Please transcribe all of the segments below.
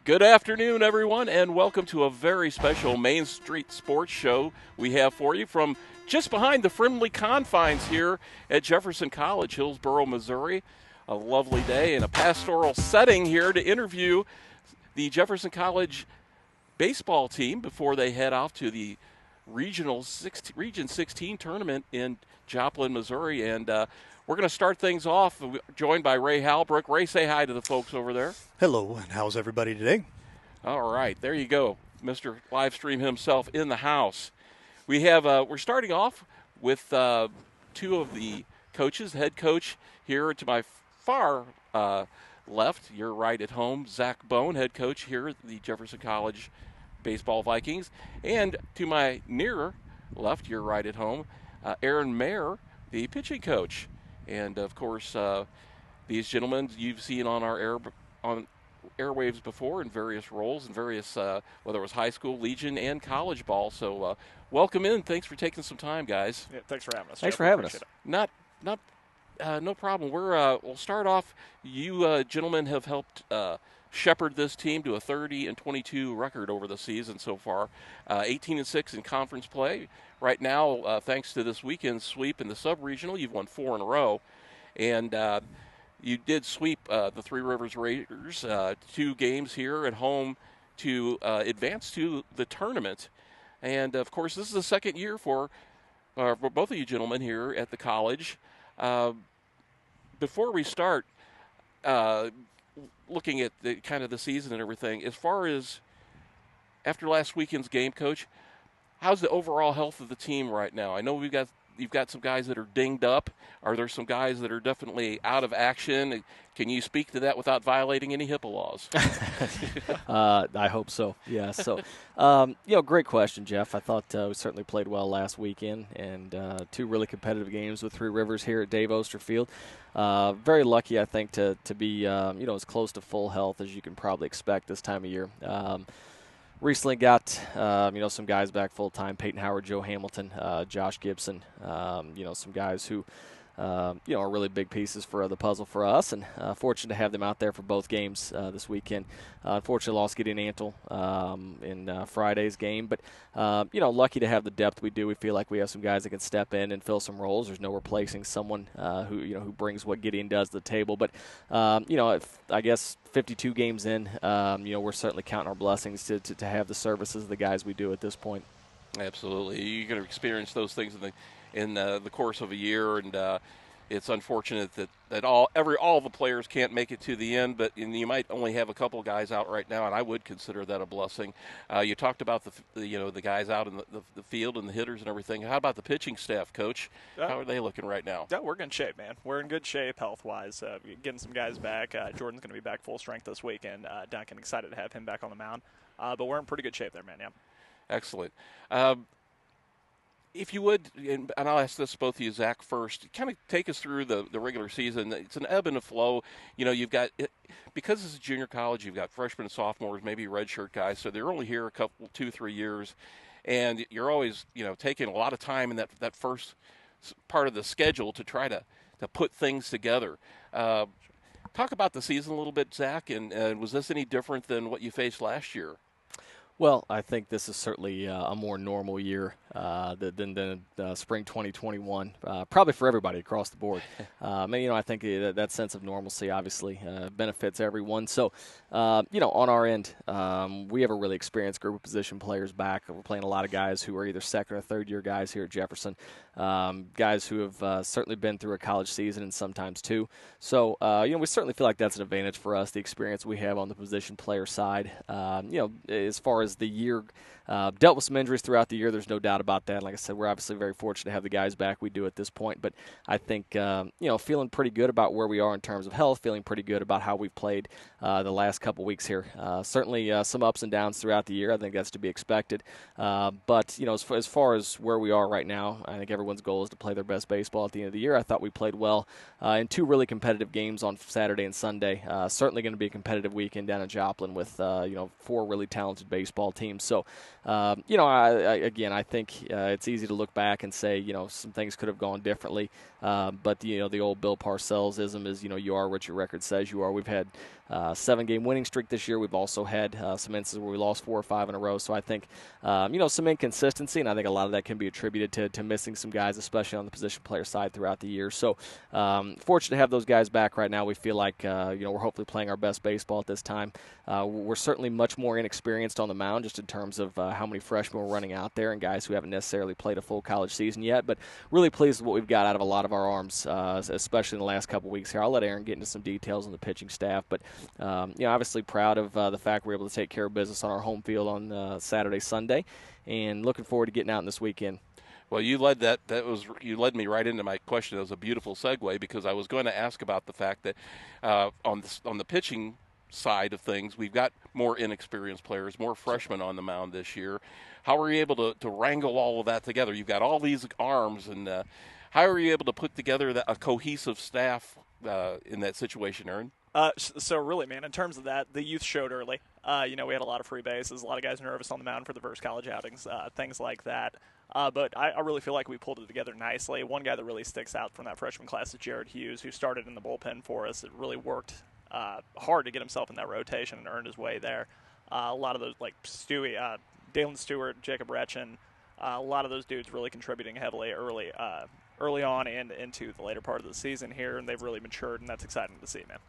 Good afternoon, everyone, and welcome to a very special Main Street Sports Show we have for you from just behind the friendly confines here at Jefferson College, Hillsboro, Missouri. A lovely day in a pastoral setting here to interview the Jefferson College baseball team before they head off to the Region 16 tournament in Joplin, Missouri. And we're going to start things off joined by Ray Halbrook. Ray, say hi to the folks over there. Hello, and how's everybody today? All right, there you go, Mr. Livestream himself in the house. We're starting off with two of the coaches. Head coach here to my far left, your right at home, Zach Bone, head coach here at the Jefferson College Baseball Vikings, and to my nearer left, your right at home, Aaron Mayer, the pitching coach. And of course, these gentlemen you've seen on our airwaves before in various roles and various, whether it was high school, Legion, and college ball. So welcome in. Thanks for taking some time, guys. Yeah, thanks for having us. Thanks Jeff. for having us. No problem. We'll start off. You gentlemen have helped shepherd this team to a 30-22 record over the season so far. 18-6 in conference play. Right now, thanks to this weekend's sweep in the sub-regional, you've won 4 in a row. And you did sweep the Three Rivers Raiders 2 games here at home to advance to the tournament. And, of course, this is the second year for both of you gentlemen here at the college. Before we start looking at the kind of the season and everything, as far as after last weekend's game, Coach, how's the overall health of the team right now? I know you've got some guys that are dinged up. Are there some guys that are definitely out of action? Can you speak to that without violating any HIPAA laws? I hope so. Yeah. So, great question, Jeff. I thought we certainly played well last weekend, and 2 really competitive games with Three Rivers here at Dave Oster Field. Very lucky, I think, to be as close to full health as you can probably expect this time of year. Recently got, some guys back full-time, Peyton Howard, Joe Hamilton, Josh Gibson, some guys who, are really big pieces for the puzzle for us, and fortunate to have them out there for both games this weekend. Unfortunately, lost Gideon Antle in Friday's game, but, lucky to have the depth we do. We feel like we have some guys that can step in and fill some roles. There's no replacing someone who brings what Gideon does to the table, but, I guess 52 games in, we're certainly counting our blessings to have the services of the guys we do at this point. Absolutely. You're going to experience those things in the course of a year, and it's unfortunate that all the players can't make it to the end, but you might only have a couple guys out right now, and I would consider that a blessing. You talked about the guys out in the field and the hitters and everything. How about the pitching staff, Coach? How are they looking right now? Yeah, we're in good shape, man. We're in good shape health-wise. Getting some guys back. Jordan's going to be back full strength this weekend. Duncan, excited to have him back on the mound. But we're in pretty good shape there, man, yeah. Excellent. If you would, and I'll ask this both of you, Zach, first, kind of take us through the regular season. It's an ebb and a flow. You've got, because it's a junior college, you've got freshmen and sophomores, maybe redshirt guys, so they're only here a couple, 2-3 years, and you're always, taking a lot of time in that first part of the schedule to try to put things together. Talk about the season a little bit, Zach, and was this any different than what you faced last year? Well, I think this is certainly a more normal year than spring 2021, probably for everybody across the board. I think that sense of normalcy obviously benefits everyone. So, on our end, we have a really experienced group of position players back. We're playing a lot of guys who are either second or third year guys here at Jefferson, guys who have certainly been through a college season and sometimes 2. So, we certainly feel like that's an advantage for us, the experience we have on the position player side. As far as the year Dealt with some injuries throughout the year. There's no doubt about that. Like I said, we're obviously very fortunate to have the guys back we do at this point. But I think, feeling pretty good about where we are in terms of health, feeling pretty good about how we've played the last couple weeks here. Certainly some ups and downs throughout the year. I think that's to be expected. But as far as where we are right now, I think everyone's goal is to play their best baseball at the end of the year. I thought we played well in two really competitive games on Saturday and Sunday. Certainly going to be a competitive weekend down in Joplin with, 4 really talented baseball baseball teams. So, I think it's easy to look back and say, some things could have gone differently. But the old Bill Parcells-ism is, you are what your record says you are. We've had 7-game winning streak this year. We've also had some instances where we lost 4 or 5 in a row. So I think, some inconsistency, and I think a lot of that can be attributed to missing some guys, especially on the position player side throughout the year. So fortunate to have those guys back right now. We feel like, we're hopefully playing our best baseball at this time. We're certainly much more inexperienced on the mound just in terms of how many freshmen we're running out there and guys who haven't necessarily played a full college season yet. But really pleased with what we've got out of a lot of our arms, especially in the last couple weeks here. I'll let Aaron get into some details on the pitching staff. But, obviously proud of the fact we're able to take care of business on our home field on Saturday, Sunday, and looking forward to getting out this weekend. Well, you led you led me right into my question. That was a beautiful segue because I was going to ask about the fact that on the pitching side of things, we've got more inexperienced players, more freshmen on the mound this year. How are you able to wrangle all of that together? You've got all these arms, and how are you able to put together a cohesive staff in that situation, Aaron? So really, man, in terms of that, the youth showed early. We had a lot of free bases, a lot of guys nervous on the mound for the first college outings, things like that. But I really feel like we pulled it together nicely. One guy that really sticks out from that freshman class is Jared Hughes, who started in the bullpen for us. It really worked hard to get himself in that rotation and earned his way there. A lot of those, like Stewie, Dalen Stewart, Jacob Retchen, a lot of those dudes really contributing heavily early on and into the later part of the season here, and they've really matured, and that's exciting to see, man.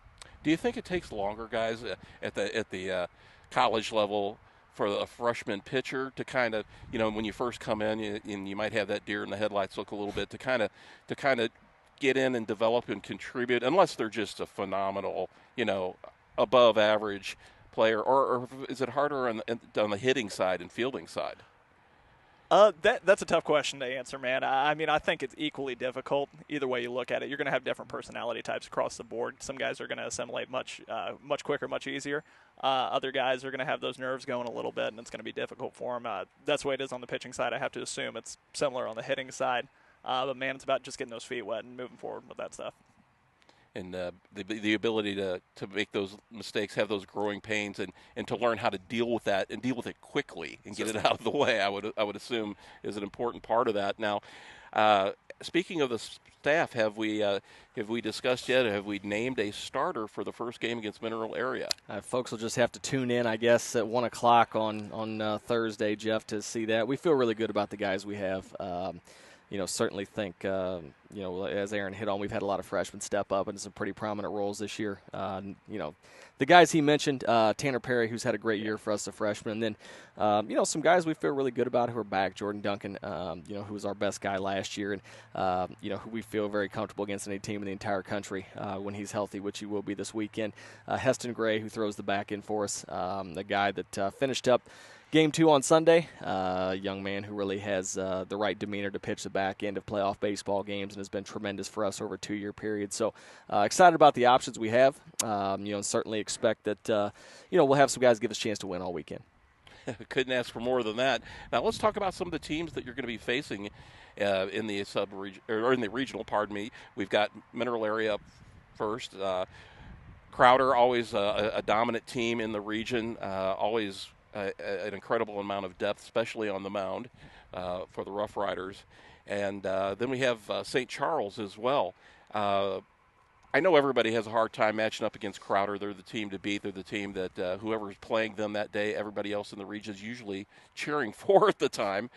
Do you think it takes longer, guys, at the college level for a freshman pitcher to kind of, when you first come in, and you might have that deer in the headlights look a little bit, to kind of get in and develop and contribute, unless they're just a phenomenal, above average player, or is it harder on the hitting side and fielding side? That's a tough question to answer, man. I think it's equally difficult. Either way you look at it, you're going to have different personality types across the board. Some guys are going to assimilate much quicker, much easier. Other guys are going to have those nerves going a little bit, and it's going to be difficult for them. That's the way it is on the pitching side. I have to assume it's similar on the hitting side. But, man, it's about just getting those feet wet and moving forward with that stuff. And the ability to make those mistakes, have those growing pains, and to learn how to deal with that and deal with it quickly and get it out of the way, I would assume is an important part of that. Now, speaking of the staff, have we discussed yet? Have we named a starter for the first game against Mineral Area? Folks will just have to tune in, I guess, at 1 o'clock on Thursday, Jeff, to see that. We feel really good about the guys we have. Certainly think, as Aaron hit on, we've had a lot of freshmen step up into some pretty prominent roles this year. The guys he mentioned, Tanner Perry, who's had a great year for us, a freshman, and then, some guys we feel really good about who are back. Jordan Duncan, who was our best guy last year, and, who we feel very comfortable against any team in the entire country when he's healthy, which he will be this weekend. Heston Gray, who throws the back end for us, the guy that finished up Game 2 on Sunday, a young man who really has the right demeanor to pitch the back end of playoff baseball games and has been tremendous for us over a 2-year period. So excited about the options we have, and certainly expect that, we'll have some guys give us a chance to win all weekend. Couldn't ask for more than that. Now let's talk about some of the teams that you're going to be facing in the sub-region, or in the regional, pardon me. We've got Mineral Area up first. Crowder, always a dominant team in the region, always an incredible amount of depth, especially on the mound for the Rough Riders. And then we have St. Charles as well. I know everybody has a hard time matching up against Crowder. They're the team to beat. They're the team that whoever's playing them that day, everybody else in the region is usually cheering for at the time.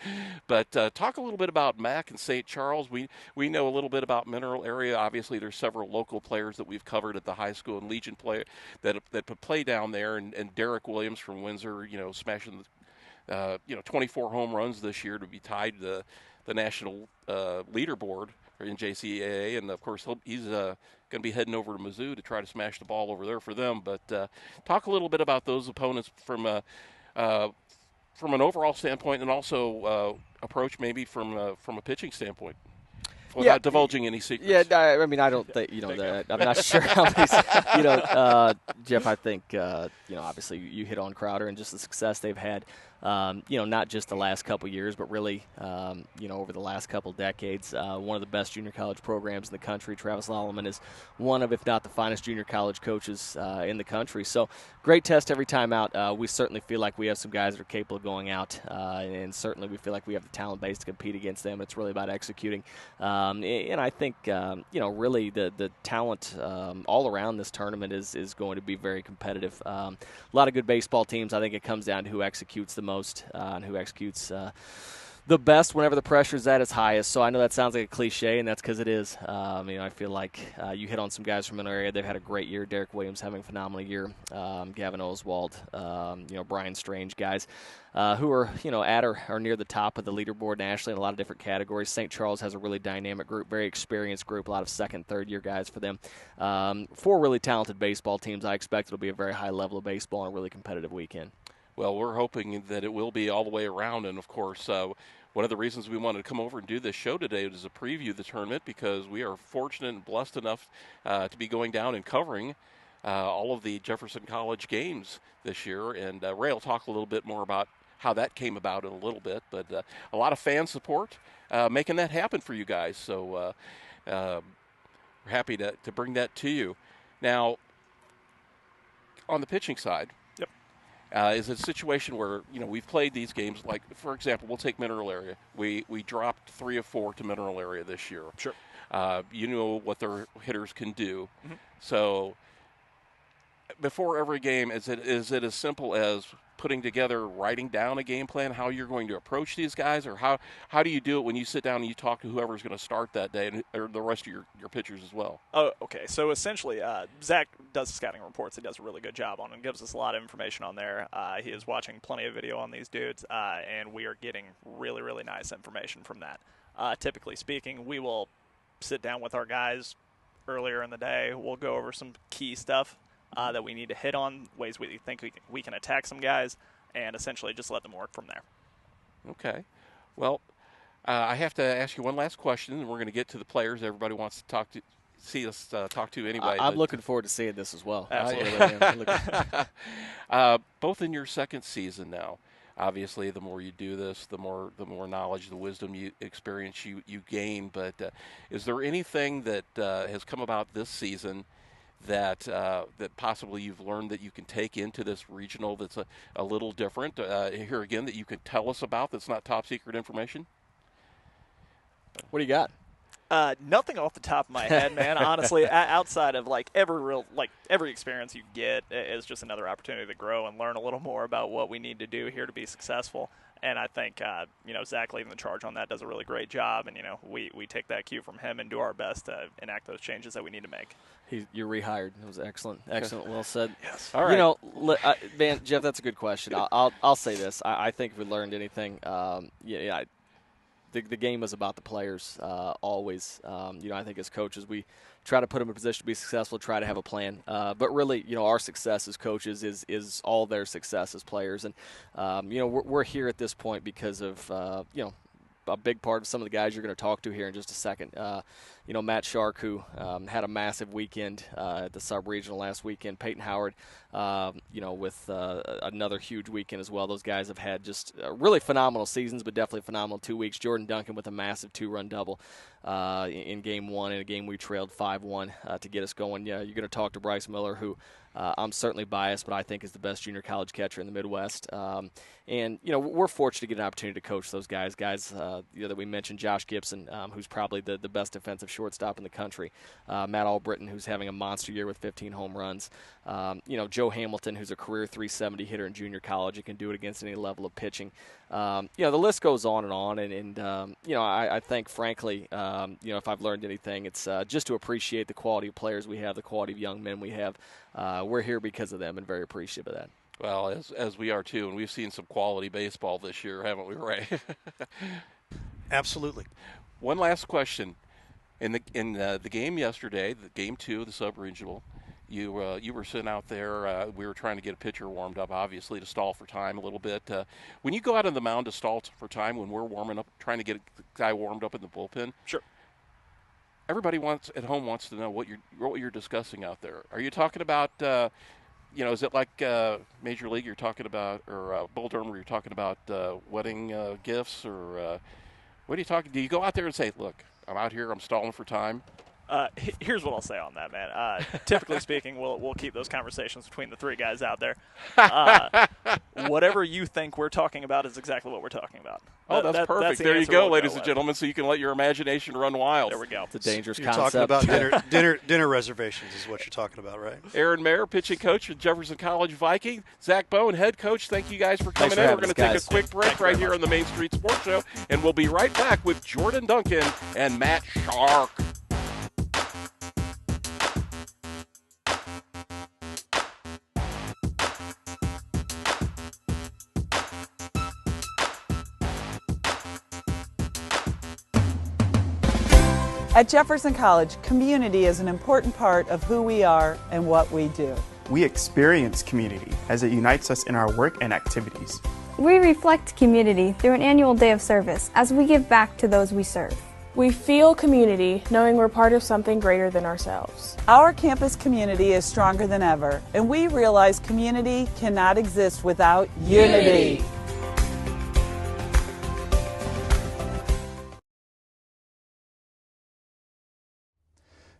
But talk a little bit about Mac and St. Charles. We know a little bit about Mineral Area. Obviously, there's several local players that we've covered at the high school and Legion play that play down there. And Derek Williams from Windsor, smashing 24 home runs this year to be tied to the national leaderboard in JCAA, and of course he's going to be heading over to Mizzou to try to smash the ball over there for them. But talk a little bit about those opponents from an overall standpoint, and also approach maybe from a pitching standpoint, without divulging any secrets. Yeah, I don't think that. I'm not sure how many. Jeff, I think obviously you hit on Crowder and just the success they've had. not just the last couple years, but really, over the last couple decades. One of the best junior college programs in the country. Travis Lallemand is one of, if not the finest junior college coaches in the country. So great test every time out. We certainly feel like we have some guys that are capable of going out, and certainly we feel like we have the talent base to compete against them. It's really about executing. And I think, really the talent all around this tournament is going to be very competitive. A lot of good baseball teams. I think it comes down to who executes the most and who executes the best whenever the pressure's at its highest. So I know that sounds like a cliche, and that's because it is. I feel like you hit on some guys from an area. They've had a great year. Derek Williams having a phenomenal year. Gavin Oswald, Brian Strange, guys who are, at or near the top of the leaderboard nationally in a lot of different categories. St. Charles has a really dynamic group, very experienced group, a lot of second, third-year guys for them. 4 really talented baseball teams. I expect it'll be a very high level of baseball and a really competitive weekend. Well, we're hoping that it will be all the way around, and of course, one of the reasons we wanted to come over and do this show today was to preview the tournament, because we are fortunate and blessed enough to be going down and covering all of the Jefferson College games this year, and Ray will talk a little bit more about how that came about in a little bit, but a lot of fan support making that happen for you guys, so we're happy to bring that to you. Now, on the pitching side, is it a situation where, we've played these games, like, for example, we'll take Mineral Area. We dropped 3 of 4 to Mineral Area this year. Sure. You know what their hitters can do. Mm-hmm. So before every game, is it as simple as writing down a game plan, how you're going to approach these guys, or how do you do it when you sit down and you talk to whoever's going to start that day, or the rest of your pitchers as well? Oh, okay. So essentially, Zach does the scouting reports. He does a really good job on it and gives us a lot of information on there. He is watching plenty of video on these dudes, and we are getting really, really nice information from that. Typically speaking, we will sit down with our guys earlier in the day. We'll go over some key stuff that we need to hit on, ways we think we can attack some guys, and essentially just let them work from there. Okay. Well, I have to ask you one last question, and we're going to get to the players everybody wants to see us talk to anyway. I'm looking forward to seeing this as well. Absolutely. Both in your second season now. Obviously, the more you do this, the more knowledge, the wisdom, experience you gain. But is there anything that has come about this season that possibly you've learned that you can take into this regional that's a little different here again, that you could tell us about, that's not top secret information? What do you got? Nothing off the top of my head, man. Honestly, outside of every experience you get is just another opportunity to grow and learn a little more about what we need to do here to be successful. And I think Zach leading the charge on that does a really great job, and we take that cue from him and do our best to enact those changes that we need to make. You're rehired. It was excellent, well said. Yes. All right. Man, Jeff, that's a good question. I'll say this. I think if we learned anything, the game is about the players always. I think as coaches we try to put them in a position to be successful, try to have a plan. But really, our success as coaches is all their success as players. And, we're here at this point because of, a big part of some of the guys you're going to talk to here in just a second. Matt Shark, who had a massive weekend at the sub-regional last weekend. Peyton Howard, with another huge weekend as well. Those guys have had just really phenomenal seasons, but definitely phenomenal 2 weeks. Jordan Duncan with a massive 2-run double in Game 1, in a game we trailed 5-1 to get us going. Yeah, you're going to talk to Bryce Miller, who I'm certainly biased, but I think is the best junior college catcher in the Midwest. And we're fortunate to get an opportunity to coach those guys that we mentioned. Josh Gibson, who's probably the best defensive shortstop in the country. Matt Albritton, who's having a monster year with 15 home runs. Joe Hamilton, who's a career 370 hitter in junior college and can do it against any level of pitching. The list goes on. And I think, frankly, if I've learned anything, it's just to appreciate the quality of players we have, the quality of young men we have. We're here because of them and very appreciative of that. Well, as we are too, and we've seen some quality baseball this year, haven't we, Ray? Absolutely. One last question: in the game yesterday, the Game 2 of the sub-regional, you were sitting out there. We were trying to get a pitcher warmed up, obviously, to stall for time a little bit. When you go out on the mound to stall for time, when we're warming up, trying to get the guy warmed up in the bullpen, Sure. Everybody at home wants to know what you're discussing out there. Are you talking about is it like Major League you're talking about, or Bull Durham where you're talking about wedding gifts, or what are you talking? Do you go out there and say, look, I'm out here, I'm stalling for time? Here's what I'll say on that, man. Typically speaking, we'll keep those conversations between the three guys out there. Whatever you think we're talking about is exactly what we're talking about. Oh, that's perfect. That's the there you answer go, we'll ladies and with. gentlemen, so you can let your imagination run wild. There we go. It's a dangerous You're concept. talking about dinner reservations is what you're talking about, right? Aaron Mayer, pitching coach for Jefferson College Viking. Zach Bone, head coach. Thank you guys for coming Thanks for in. We're having going us, to take guys. a quick break right here on the Main Street Sports Show, and we'll be right back with Jordan Duncan and Matt Shark. At Jefferson College, community is an important part of who we are and what we do. We experience community as it unites us in our work and activities. We reflect community through an annual day of service as we give back to those we serve. We feel community knowing we're part of something greater than ourselves. Our campus community is stronger than ever, and we realize community cannot exist without unity.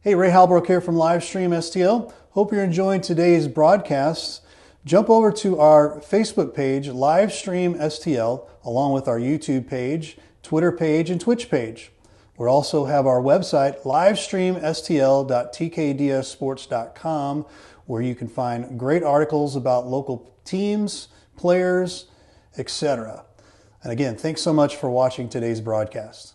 Hey, Ray Halbrook here from Livestream STL. Hope you're enjoying today's broadcast. Jump over to our Facebook page, Livestream STL, along with our YouTube page, Twitter page, and Twitch page. We also have our website, livestreamstl.tkdssports.com, where you can find great articles about local teams, players, etc. And again, thanks so much for watching today's broadcast.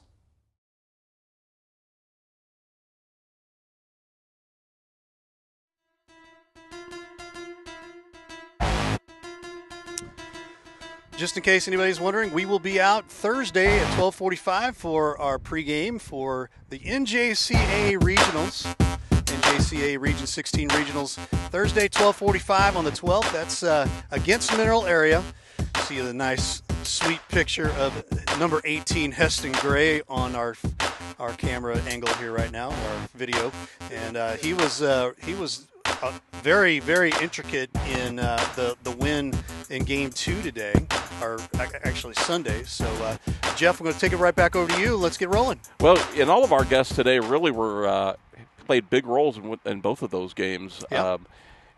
Just in case anybody's wondering, we will be out Thursday at 12:45 for our pregame for the NJCA Regionals, NJCA Region 16 Regionals. Thursday, 12:45 on the 12th. That's against Mineral Area. See the nice, sweet picture of number 18 Heston Gray on our camera angle here right now, our video, and he was very, very intricate in the win in Game 2 today, or actually Sunday. So, Jeff, we're going to take it right back over to you. Let's get rolling. Well, and all of our guests today really were played big roles in both of those games. Yeah.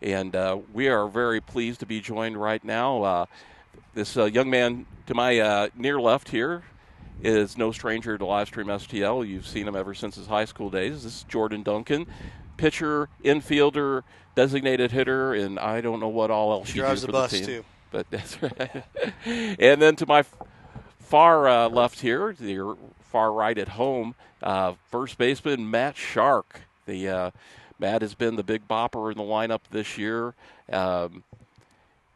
And we are very pleased to be joined right now. This young man to my near left here is no stranger to Livestream STL. You've seen him ever since his high school days. This is Jordan Duncan, pitcher, infielder, designated hitter, and I don't know what all else He he drives does the for bus, the team. too. But that's right. And then to my far left here, the far right at home, first baseman Matt Shark. Matt has been the big bopper in the lineup this year.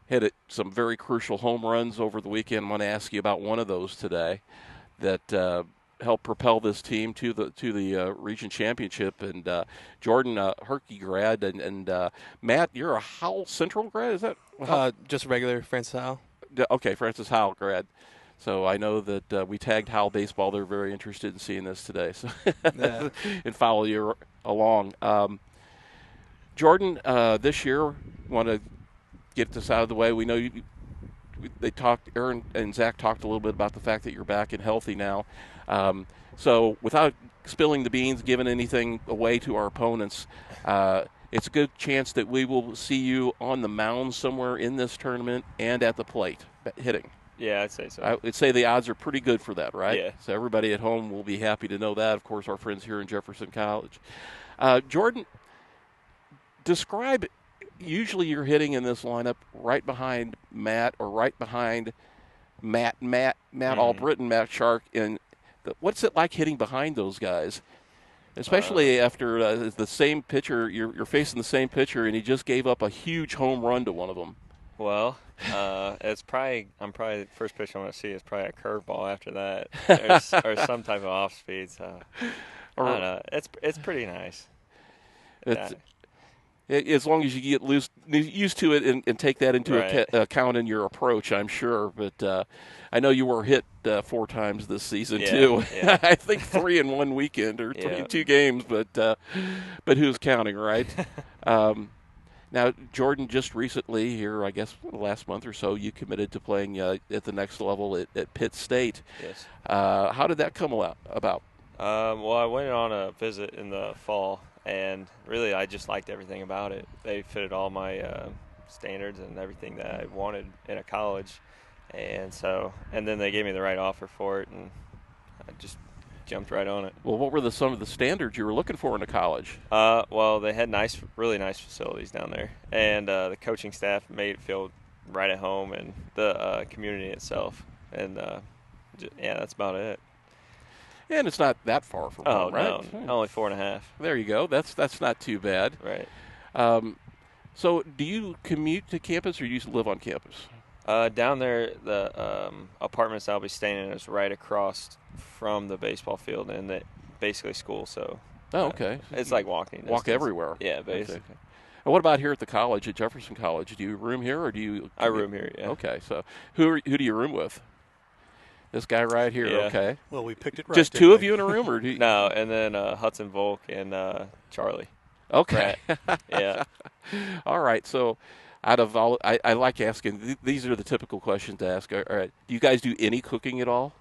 Hit some very crucial home runs over the weekend. I want to ask you about one of those today that helped propel this team to the region championship. And Jordan, Herky grad, and Matt, you're a Howell Central grad, is that? Just regular Francis Howell. Okay, Francis Howell grad. So I know that we tagged Howell Baseball. They're very interested in seeing this today, so Yeah. and follow you along. Jordan, this year, want to get this out of the way. We know they talked. Aaron and Zach talked a little bit about the fact that you're back and healthy now. So without spilling the beans, giving anything away to our opponents, it's a good chance that we will see you on the mound somewhere in this tournament and at the plate hitting. Yeah, I'd say so. I would say the odds are pretty good for that, right? Yeah. So everybody at home will be happy to know that. Of course, our friends here in Jefferson College. Jordan, describe. Usually you're hitting in this lineup right behind Matt or right behind Matt Albritton, Matt Shark. And what's it like hitting behind those guys? Especially after the same pitcher, you're facing the same pitcher, and he just gave up a huge home run to one of them. Well, I'm probably the first pitch I want to see is probably a curveball after that, or some type of off speed. So I don't know. It's pretty nice. As long as you get used to it and take that into Right. account in your approach, I'm sure. But I know you were hit 4 times this season Yeah, too. yeah. I think 3 in one weekend or Yeah. 2 games. But who's counting, right? Now, Jordan, just recently here, I guess last month or so, you committed to playing at the next level at Pitt State. Yes. How did that come about? Well, I went on a visit in the fall, and really I just liked everything about it. They fitted all my standards and everything that I wanted in a college. And then they gave me the right offer for it, and I just jumped right on it. Well, what were some of the standards you were looking for in a college? Well, they had really nice facilities down there, and the coaching staff made it feel right at home, and the community itself, and that's about it. And it's not that far from home, right? No, only 4.5. There you go. That's not too bad. Right. So, do you commute to campus, or do you live on campus? Down there, the apartments I'll be staying in is right across from the baseball field, and basically school. So. Okay. It's like walking. Walk everywhere. Yeah, basically. Okay. And what about here at the college, at Jefferson College? Do you room here, or do you? I room here. Yeah. Okay. So, who do you room with? This guy right here. Yeah. Okay. Well, we picked it right. Just two of you in a room, or do you? No, and then Hudson Volk and Charlie. Okay. Yeah. All right. So, out of all, I like asking. These are the typical questions to ask. All right. Do you guys do any cooking at all?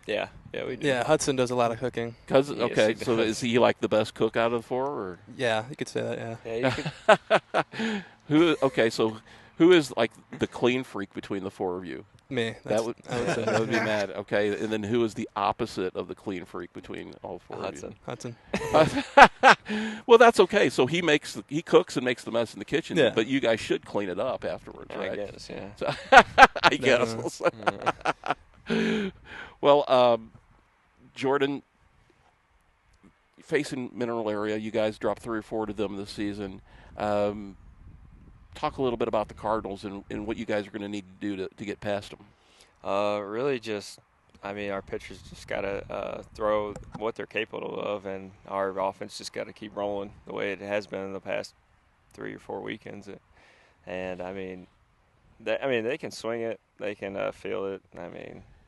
Yeah, we do. Yeah, Hudson does a lot of cooking. Okay, Yes, so is he like the best cook out of the four? Or? Yeah, you could say that, yeah. Yeah, you could. So who is like the clean freak between the four of you? Me. I would say that would be Matt. Okay, and then who is the opposite of the clean freak between all four Hudson. of you? Hudson. Well, that's okay. So he cooks and makes the mess in the kitchen, Yeah. but you guys should clean it up afterwards, right? I guess, yeah. So, I guess. Well, Jordan, facing Mineral Area, you guys dropped 3 or 4 to them this season. Talk a little bit about the Cardinals and what you guys are going to need to do to get past them. Really just, our pitchers just got to throw what they're capable of, and our offense just got to keep rolling the way it has been in the past 3 or 4 weekends. And, they can swing it. They can feel it.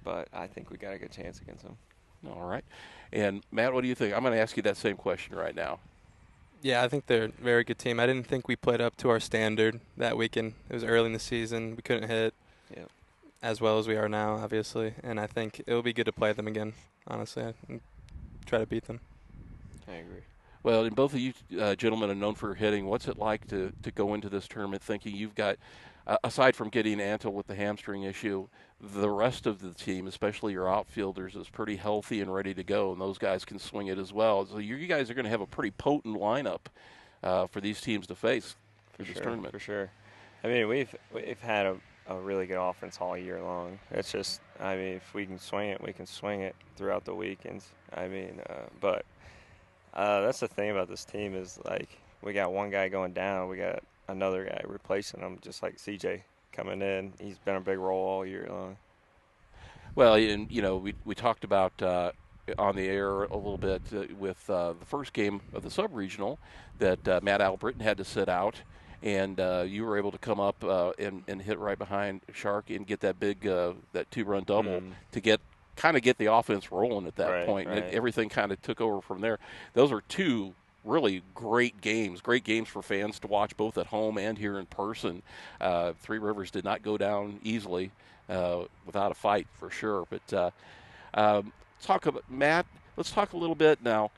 But I think we got a good chance against them. All right. And, Matt, what do you think? I'm going to ask you that same question right now. Yeah, I think they're a very good team. I didn't think we played up to our standard that weekend. It was early in the season. We couldn't hit as well as we are now, obviously. And I think it will be good to play them again, honestly, and try to beat them. I agree. Well, and both of you gentlemen are known for hitting. What's it like to go into this tournament thinking you've got, aside from getting Antle with the hamstring issue, the rest of the team, especially your outfielders, is pretty healthy and ready to go, and those guys can swing it as well. So you guys are going to have a pretty potent lineup for these teams to face for this tournament. For sure. We've had a really good offense all year long. It's just, if we can swing it, we can swing it throughout the weekends. But that's the thing about this team is, like, we got one guy going down, we got another guy replacing him, just like CJ coming in. He's been a big role all year long. Well, and we talked about on the air a little bit with the first game of the sub-regional that Matt Albritton had to sit out, and you were able to come up and hit right behind Shark and get that big that 2-run double to get the offense rolling at that point. Right. And everything kind of took over from there. Those are 2 really great games for fans to watch both at home and here in person. Three Rivers did not go down easily without a fight for sure. But Matt, let's talk a little bit now.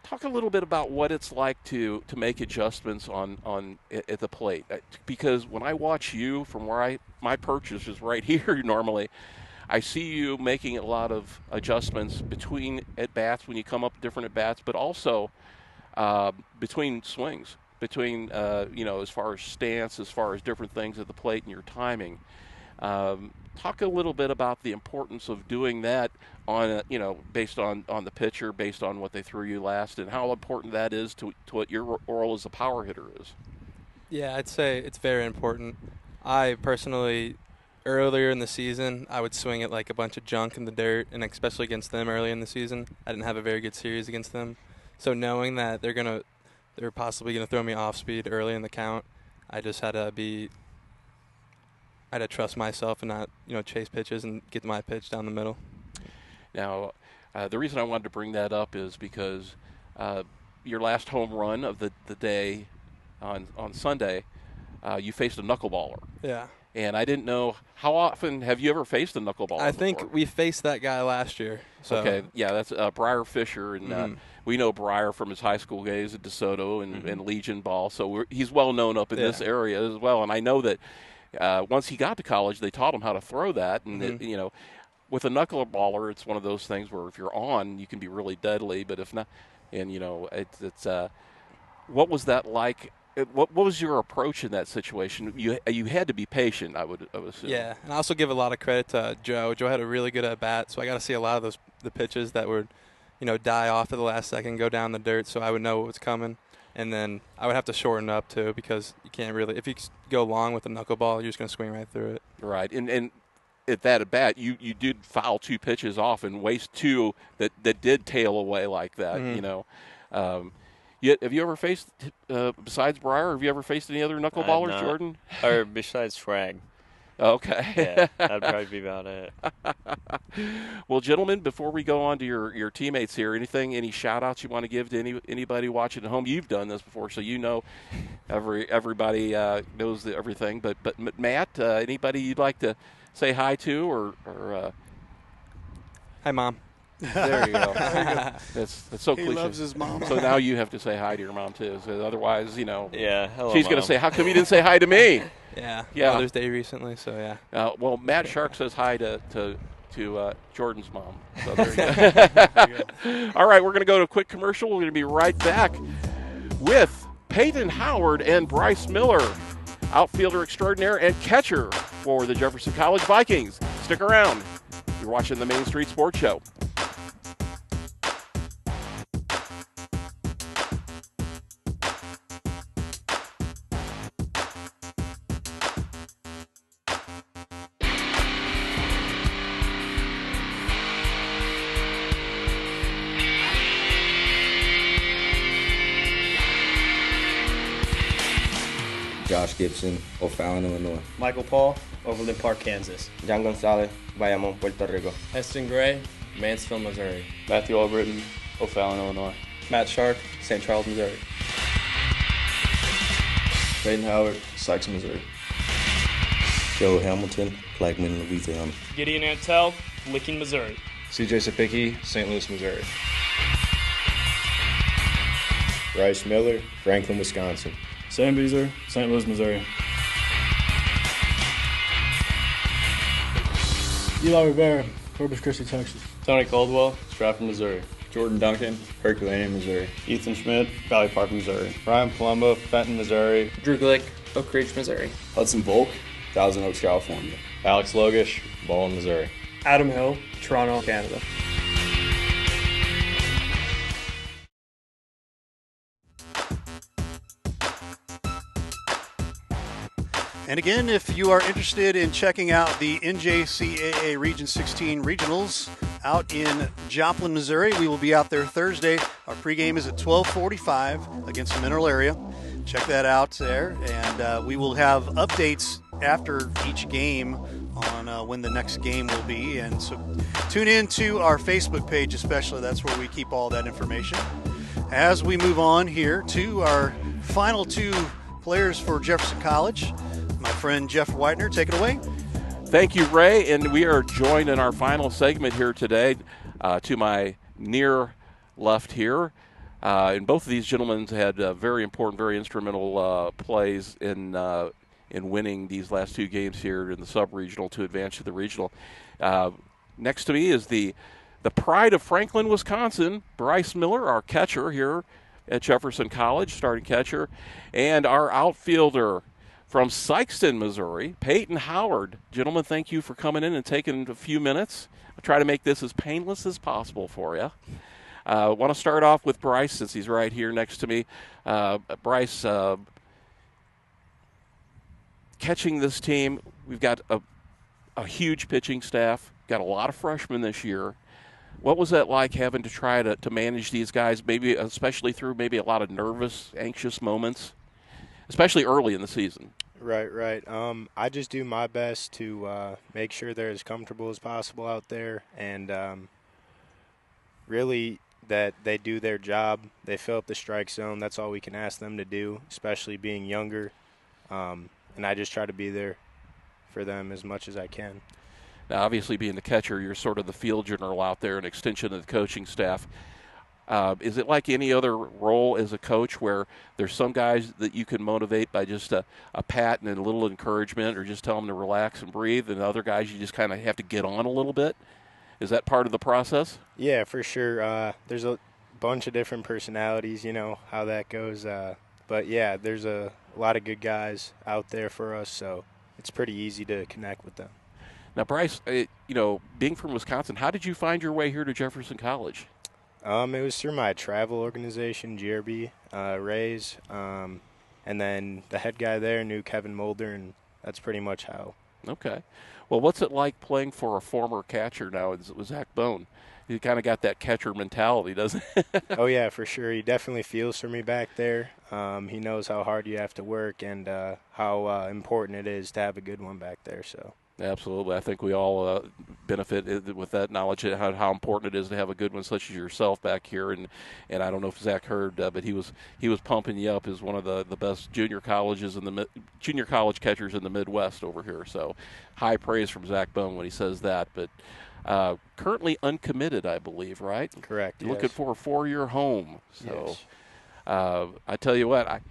Talk a little bit about what it's like to make adjustments at the plate, because when I watch you from where my perch is just right here normally, I see you making a lot of adjustments between at-bats when you come up different at-bats, but also between swings, as far as stance, as far as different things at the plate and your timing. Talk a little bit about the importance of doing that based on the pitcher, based on what they threw you last, and how important that is to what your role as a power hitter is. Yeah, I'd say it's very important. I personally, earlier in the season, I would swing it like a bunch of junk in the dirt, and especially against them early in the season, I didn't have a very good series against them. So knowing that they're possibly gonna throw me off speed early in the count, I just had to trust myself and not chase pitches and get my pitch down the middle. Now, the reason I wanted to bring that up is because your last home run of the day on Sunday, you faced a knuckleballer. Yeah. And I didn't know, how often have you ever faced a knuckleballer I think before? we faced that guy last year. So. Okay, yeah, that's Briar Fisher, and we know Briar from his high school days at DeSoto and Legion ball, so he's well known up in this area as well. And I know that once he got to college, they taught him how to throw that, and it, you know, with a knuckleballer, it's one of those things where if you're on, you can be really deadly, but if not, and you know, it's what was that like? What was your approach in that situation? You had to be patient, I would assume. Yeah, and I also give a lot of credit to Joe. Joe had a really good at bat, so I got to see a lot of the pitches that would, you know, die off at the last second, go down the dirt, so I would know what was coming. And then I would have to shorten up too, because you can't really, if you go long with a knuckleball, you're just going to swing right through it. Right, and at that at bat, you did foul 2 pitches off and waste 2 that did tail away like that. You know. Have you ever faced, besides Briar, have you ever faced any other knuckleballers, Jordan? Or besides Swag. Okay. Yeah, that'd probably be about it. Well, gentlemen, before we go on to your teammates here, any shout-outs you want to give to anybody watching at home? You've done this before, so you know everybody knows everything. But Matt, anybody you'd like to say hi to or Hi, Mom. There you go. That's so cliche. He loves his mom. So now you have to say hi to your mom too. So otherwise, you know, hello, she's going to say, "How come you didn't say hi to me?" Yeah. Mother's Day recently, so yeah. Well, Matt Shark says hi to Jordan's mom. So there you go. All right, we're going to go to a quick commercial. We're going to be right back with Peyton Howard and Bryce Miller, outfielder extraordinaire and catcher for the Jefferson College Vikings. Stick around. You're watching the Main Street Sports Show. Josh Gibson, O'Fallon, Illinois. Michael Paul, Overland Park, Kansas. John Gonzalez, Bayamon, Puerto Rico. Heston Gray, Mansfield, Missouri. Matthew Albritton, O'Fallon, Illinois. Matt Shark, St. Charles, Missouri. Peyton Howard, Sykes, Missouri. Joe Hamilton, Plaquemine, Louisiana. Gideon Antel, Licking, Missouri. CJ Sapicki, St. Louis, Missouri. Bryce Miller, Franklin, Wisconsin. Sam Beazer, St. Louis, Missouri. Eli Rivera, Corpus Christi, Texas. Tony Caldwell, Stratford, Missouri. Jordan Duncan, Herculaneum, Missouri. Ethan Schmidt, Valley Park, Missouri. Ryan Palumbo, Fenton, Missouri. Drew Glick, Oak Ridge, Missouri. Hudson Volk, Thousand Oaks, California. Alex Logish, Bowling, Missouri. Adam Hill, Toronto, Canada. And again, if you are interested in checking out the NJCAA Region 16 Regionals out in Joplin, Missouri, we will be out there Thursday. Our pregame is at 12:45 against the Mineral area. Check that out there, and we will have updates after each game on when the next game will be. And so tune in to our Facebook page especially. That's where we keep all that information. As we move on here to our final two players for Jefferson College, my friend Jeff Whitener, take it away. Thank you, Ray. And we are joined in our final segment here today to my near left here. And both of these gentlemen had very important, very instrumental plays in winning these last two games here in the sub-regional to advance to the regional. Next to me is the pride of Franklin, Wisconsin, Bryce Miller, our catcher here at Jefferson College, starting catcher, and our outfielder from Sykeston, Missouri, Peyton Howard. Gentlemen, thank you for coming in and taking a few minutes. I'll try to make this as painless as possible for you. I want to start off with Bryce since he's right here next to me. Bryce, catching this team, we've got a huge pitching staff, got a lot of freshmen this year. What was that like having to try to manage these guys, maybe especially through maybe a lot of nervous, anxious moments, especially early in the season? Right. I just do my best to make sure they're as comfortable as possible out there, and really that they do their job. They fill up the strike zone. That's all we can ask them to do, especially being younger. And I just try to be there for them as much as I can. Now, obviously, being the catcher, you're sort of the field general out there, an extension of the coaching staff. Is it like any other role as a coach where there's some guys that you can motivate by just a pat and a little encouragement or just tell them to relax and breathe, and other guys you just kind of have to get on a little bit? Is that part of the process? Yeah, for sure. There's a bunch of different personalities, you know, how that goes. But, yeah, there's a lot of good guys out there for us, so it's pretty easy to connect with them. Now, Bryce, being from Wisconsin, how did you find your way here to Jefferson College? It was through my travel organization, GRB, Rays, and then the head guy there knew Kevin Mulder, and that's pretty much how. Okay. Well, what's it like playing for a former catcher now? It was Zach Bone. He kind of got that catcher mentality, doesn't he? Oh, yeah, for sure. He definitely feels for me back there. He knows how hard you have to work and how important it is to have a good one back there. So. Absolutely. I think we all benefit with that knowledge of how important it is to have a good one such as yourself back here. And I don't know if Zach heard, but he was pumping you up as one of the best junior college catchers in the Midwest over here. So high praise from Zach Bone when he says that. But currently uncommitted, I believe, right? Correct. You're looking for a 4-year home. So yes. I tell you what,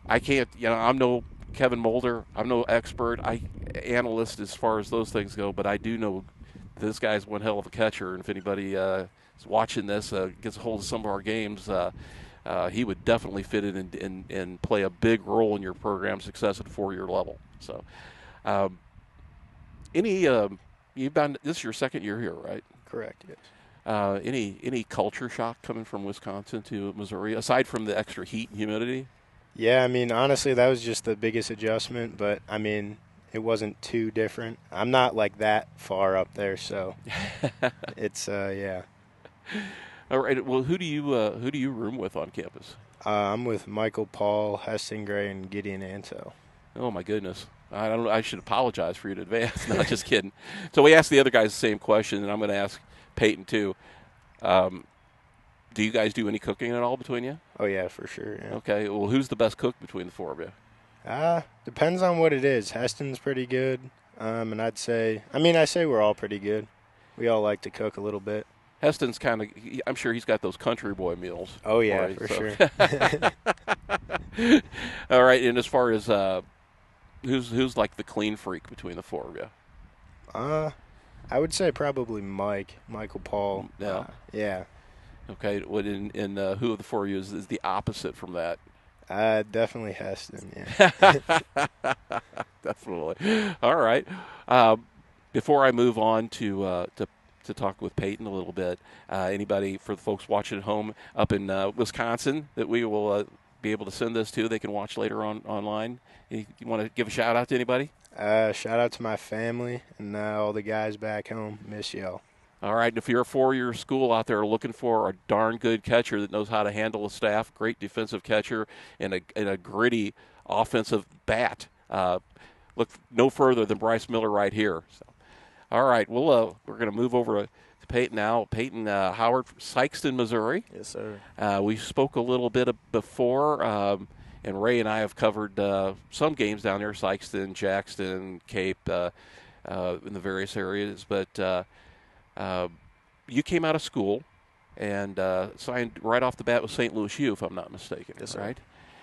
I can't, I'm no Kevin Mulder. I'm no expert, analyst as far as those things go, but I do know this guy's one hell of a catcher. And if anybody is watching this, gets a hold of some of our games, he would definitely fit in and play a big role in your program's success at 4-year level. So, this is your second year here, right? Correct. Yes. Any culture shock coming from Wisconsin to Missouri aside from the extra heat and humidity? Yeah, I mean, honestly, that was just the biggest adjustment, but, I mean, it wasn't too different. I'm not, like, that far up there, so it's, yeah. All right, well, who do you room with on campus? I'm with Michael, Paul, Heston Gray, and Gideon Anto. Oh, my goodness. I should apologize for you in advance. No, just kidding. So we asked the other guys the same question, and I'm going to ask Peyton, too. Do you guys do any cooking at all between you? Oh, yeah, for sure. Yeah. Okay. Well, who's the best cook between the four of you? Depends on what it is. Heston's pretty good, and I say we're all pretty good. We all like to cook a little bit. Heston's kind of, I'm sure he's got those country boy meals. Oh, yeah, for sure. All right, and as far as who's like the clean freak between the four of you? I would say probably Michael, Paul. Yeah. Yeah. Okay, who of the four of you is the opposite from that? Definitely Heston, yeah. Definitely. All right. Before I move on to talk with Peyton a little bit, anybody, for the folks watching at home up in Wisconsin that we will be able to send this to, they can watch later on online? You want to give a shout-out to anybody? Shout out to my family and all the guys back home. Miss y'all. All right, and if you're a 4-year school out there looking for a darn good catcher that knows how to handle a staff, great defensive catcher, and a gritty offensive bat, look no further than Bryce Miller right here. So, all right, we're going to move over to Peyton now. Peyton Howard from Sikeston, Missouri. Yes, sir. We spoke a little bit before, and Ray and I have covered some games down there, Sikeston, Jackson, Cape, in the various areas, but you came out of school and signed right off the bat with St. Louis U, if I'm not mistaken. Yes, sir. Right?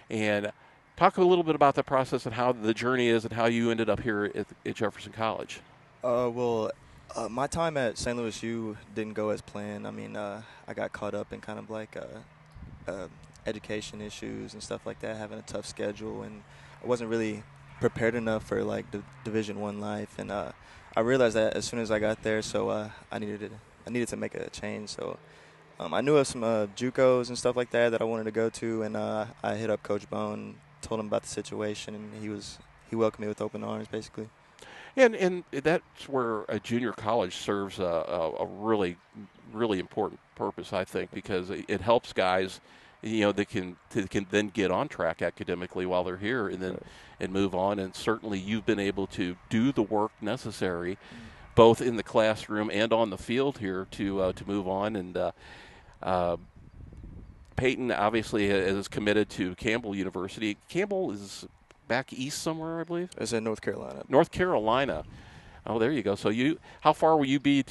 And talk a little bit about the process and how the journey is and how you ended up here at Jefferson College. My time at St. Louis U didn't go as planned. I mean, I got caught up in kind of like education issues and stuff like that, having a tough schedule, and I wasn't really prepared enough for like the Division I life, and I realized that as soon as I got there, so I needed to make a change. So I knew of some JUCOs and stuff like that I wanted to go to, and I hit up Coach Bone, told him about the situation, and he welcomed me with open arms, basically. And that's where a junior college serves a really, really important purpose, I think, because it helps guys, that can then get on track academically while they're here, and then and move on. And certainly, you've been able to do the work necessary, both in the classroom and on the field here, to move on. And Peyton obviously is committed to Campbell University. Campbell is back east somewhere, I believe. It's in North Carolina. North Carolina. Oh, there you go. So how far will you be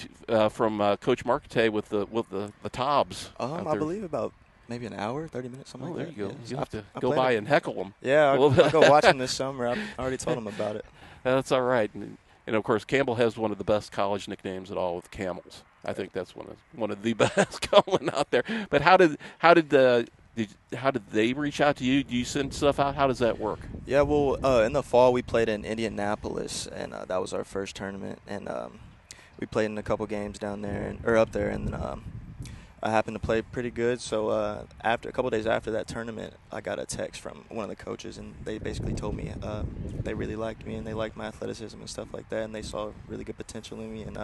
from Coach Marquette with the Tobs? I believe about maybe an hour, 30 minutes, something like that. There you go. Yeah. You'll have to go by and heckle them. Yeah, I'll go watch them this summer. I already told them about it. That's all right. And of course, Campbell has one of the best college nicknames at all with Camels. I think that's one of the best going out there. But how did they reach out to you? Do you send stuff out? How does that work? Yeah, well, in the fall we played in Indianapolis, and that was our first tournament. And we played in a couple games down there up there, and I happened to play pretty good. So after a couple days after that tournament, I got a text from one of the coaches, and they basically told me they really liked me and they liked my athleticism and stuff like that, and they saw really good potential in me. And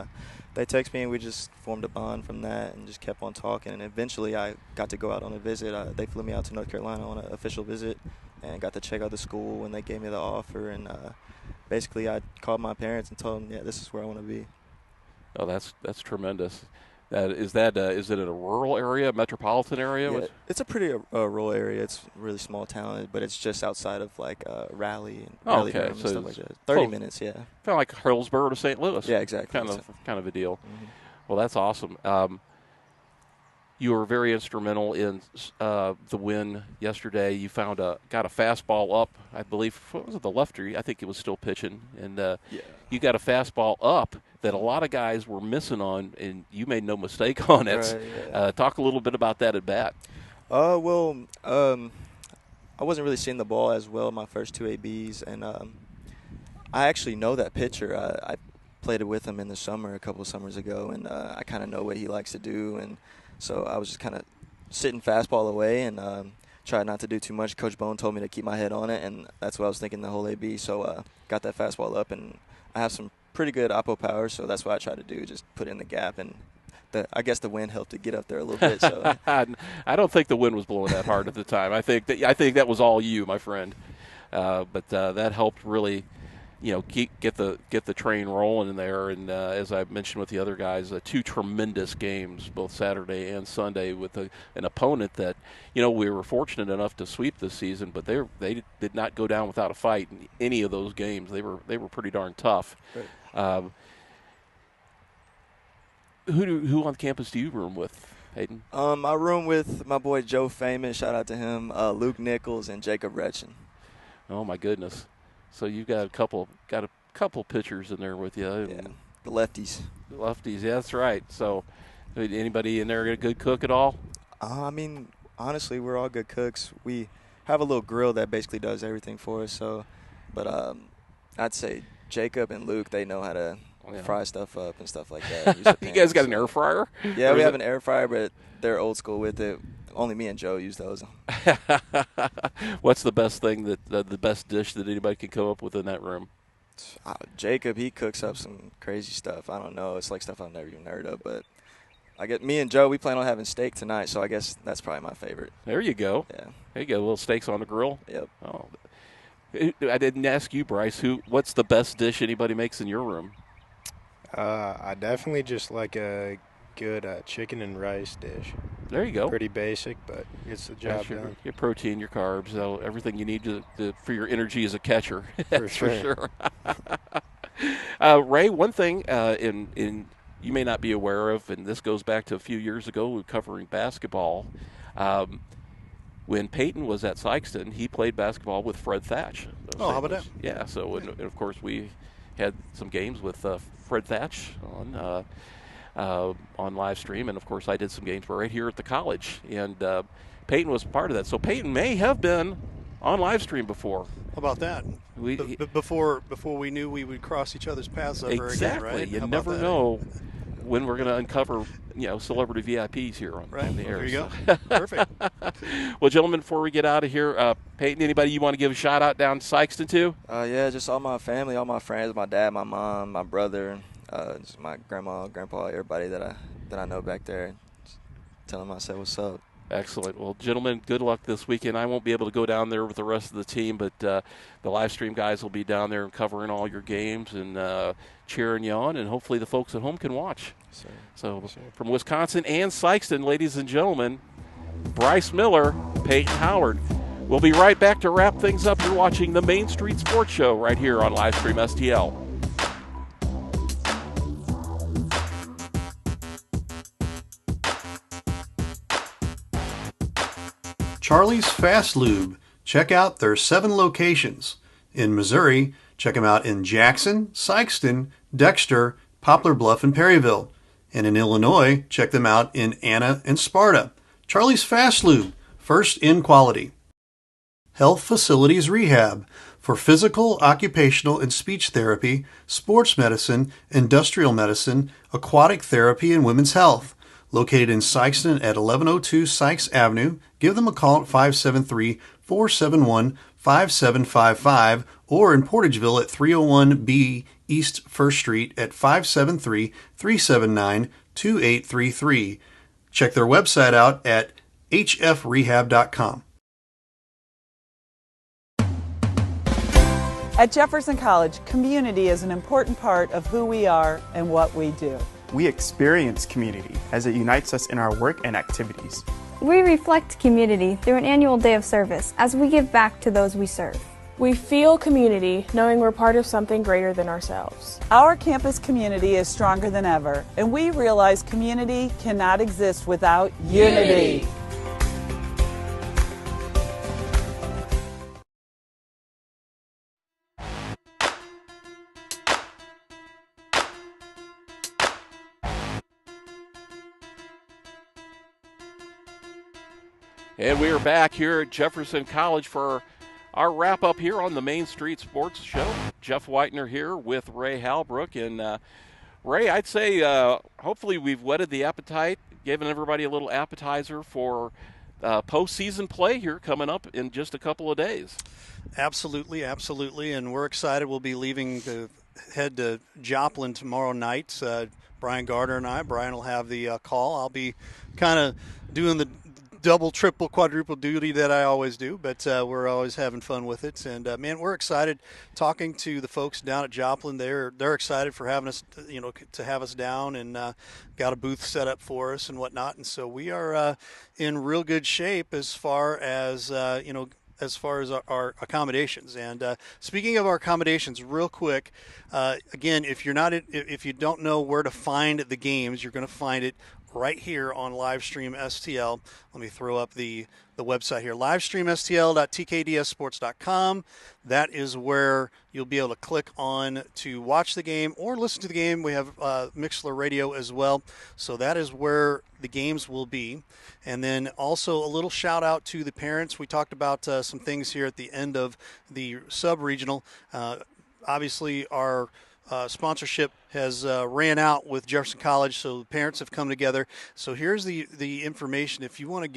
they texted me, and we just formed a bond from that and just kept on talking. And eventually I got to go out on a visit. They flew me out to North Carolina on an official visit and got to check out the school, and they gave me the offer. And basically I called my parents and told them, yeah, this is where I want to be. Oh, that's tremendous. Is it in a rural area, a metropolitan area? Yeah, it's a pretty rural area. It's a really small town, but it's just outside of like Raleigh and Raleigh-Durham and stuff like that. 30 minutes, yeah. Kind of like Hillsborough to St. Louis. Yeah, exactly. Kind of a deal. Mm-hmm. Well, that's awesome. You were very instrumental in the win yesterday. You got a fastball up, I believe. What was it, the lefty? I think it was still pitching, and you got a fastball up that a lot of guys were missing on, and you made no mistake on it. Right, yeah. Talk a little bit about that at bat. I wasn't really seeing the ball as well my first two ABs, and I actually know that pitcher. I played it with him in the summer a couple of summers ago, and I kind of know what he likes to do, and so I was just kind of sitting fastball away and tried not to do too much. Coach Bone told me to keep my head on it, and that's what I was thinking the whole AB. So got that fastball up, and I have some pretty good oppo power, so that's what I tried to do, just put it in the gap, and I guess the wind helped to get up there a little bit. So I don't think the wind was blowing that hard at the time. I think that was all you, my friend. But that helped really, get the train rolling in there. And as I mentioned with the other guys, two tremendous games, both Saturday and Sunday, with an opponent that, we were fortunate enough to sweep this season, but they did not go down without a fight in any of those games. They were pretty darn tough. Right. Who on campus do you room with, Hayden? I room with my boy Joe Famous. Shout out to him. Luke Nichols and Jacob Retchen. Oh my goodness! So you've got a couple pitchers in there with you. Yeah, the lefties. Yeah, that's right. So, anybody in there a good cook at all? I mean, honestly, we're all good cooks. We have a little grill that basically does everything for us. So, but I'd say Jacob and Luke, they know how to fry stuff up and stuff like that. Use you guys got an air fryer? Yeah, we have an air fryer, but they're old school with it. Only me and Joe use those. What's the best thing the best dish that anybody can come up with in that room? Jacob, he cooks up some crazy stuff. I don't know. It's like stuff I've never even heard of, but I get me and Joe, we plan on having steak tonight, so I guess that's probably my favorite. There you go. Yeah. There you go. Little steaks on the grill. Yep. Oh, I didn't ask you, Bryce. What's the best dish anybody makes in your room? I definitely just like a good chicken and rice dish. There you go. Pretty basic, but gets the job done. Your protein, your carbs, everything you need for your energy as a catcher. For sure. Ray, one thing in you may not be aware of, and this goes back to a few years ago, we were covering basketball. When Peyton was at Sykeston, he played basketball with Fred Thatch. Oh, how about that? Yeah, so and of course we had some games with Fred Thatch on live stream, and of course I did some games right here at the college, and Peyton was part of that. So Peyton may have been on live stream before. How about that? Before we knew we would cross each other's paths ever again, right? You never know when we're going to uncover, celebrity VIPs here on the air. There you go. Perfect. Well, gentlemen, before we get out of here, Peyton, anybody you want to give a shout out down to Sykeston to? Yeah, just all my family, all my friends, my dad, my mom, my brother, just my grandma, grandpa, everybody that I know back there. Just tell them I said what's up. Excellent. Well, gentlemen, good luck this weekend. I won't be able to go down there with the rest of the team, but the live stream guys will be down there and covering all your games and cheering you on, and hopefully the folks at home can watch. So from Wisconsin and Sikeston, ladies and gentlemen, Bryce Miller, Peyton Howard. We'll be right back to wrap things up. You're watching the Main Street Sports Show right here on Livestream STL. Charlie's Fast Lube. Check out their 7 locations. In Missouri, check them out in Jackson, Sikeston, Dexter, Poplar Bluff, and Perryville. And in Illinois, check them out in Anna and Sparta. Charlie's Fast Lube, first in quality. Health Facilities Rehab for physical, occupational, and speech therapy, sports medicine, industrial medicine, aquatic therapy, and women's health. Located in Sikeston at 1102 Sykes Avenue, give them a call at 573-471-5755 or in Portageville at 301B East 1st Street at 573-379-2833. Check their website out at hfrehab.com. At Jefferson College, community is an important part of who we are and what we do. We experience community as it unites us in our work and activities. We reflect community through an annual day of service as we give back to those we serve. We feel community knowing we're part of something greater than ourselves. Our campus community is stronger than ever, and we realize community cannot exist without unity. And we are back here at Jefferson College for our wrap-up here on the Main Street Sports Show. Jeff Whitener here with Ray Halbrook. And, Ray, I'd say hopefully we've whetted the appetite, given everybody a little appetizer for postseason play here coming up in just a couple of days. Absolutely, absolutely. And we're excited. We'll be leaving to head to Joplin tomorrow night. Brian Gardner and I. Brian will have the call. I'll be kind of doing the double, triple, quadruple duty that I always do, but we're always having fun with it. And man, we're excited talking to the folks down at Joplin. They're excited for having us, to have us down, and got a booth set up for us and whatnot. And so we are in real good shape as far as as far as our accommodations. And speaking of our accommodations, real quick, again, if you don't know where to find the games, you're going to find it right here on Livestream STL. Let me throw up the website here, livestreamstl.tkdssports.com. That is where you'll be able to click on to watch the game or listen to the game. We have Mixler Radio as well. So that is where the games will be. And then also a little shout out to the parents. We talked about some things here at the end of the sub-regional. Obviously, our sponsorship has ran out with Jefferson College, so the parents have come together. So here's the information. If you want to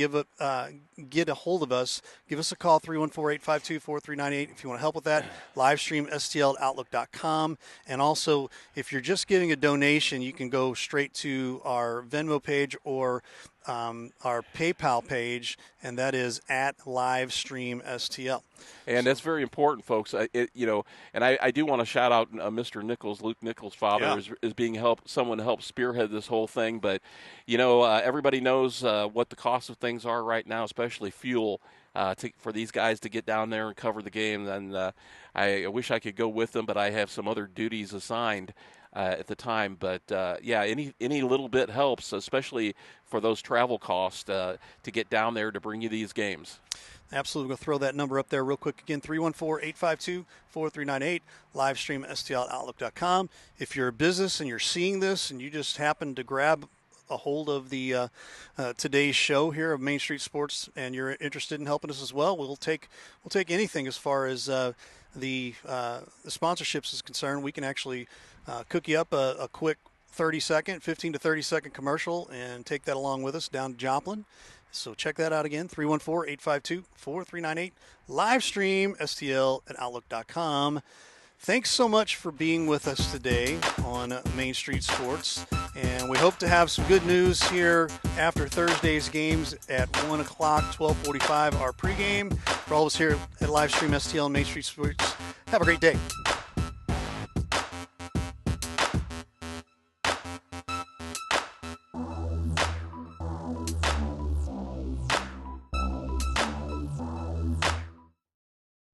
get a hold of us, give us a call, 314-852-4398. If you want to help with that, livestreamstl@outlook.com. And also, if you're just giving a donation, you can go straight to our Venmo page or our PayPal page, and that is at LivestreamSTL. And that's very important, folks. And I do want to shout out Mr. Nichols, Luke Nichols' father, is being someone to help spearhead this whole thing. But, everybody knows what the cost of things are right now, especially fuel, for these guys to get down there and cover the game. And I wish I could go with them, but I have some other duties assigned at the time. But, any little bit helps, especially for those travel costs to get down there to bring you these games. Absolutely. We'll throw that number up there real quick. Again, 314-852-4398, livestream@stl@outlook.com. If you're a business and you're seeing this and you just happen to grab a hold of the today's show here of Main Street Sports and you're interested in helping us as well, we'll take anything as far as the sponsorships is concerned. We can actually cook you up a quick 15 to 30-second commercial and take that along with us down to Joplin. So check that out again, 314-852-4398, livestream, STL@outlook.com. Thanks so much for being with us today on Main Street Sports. And we hope to have some good news here after Thursday's games at 1 o'clock, 12:45, our pregame. For all of us here at Livestream STL and Main Street Sports, have a great day.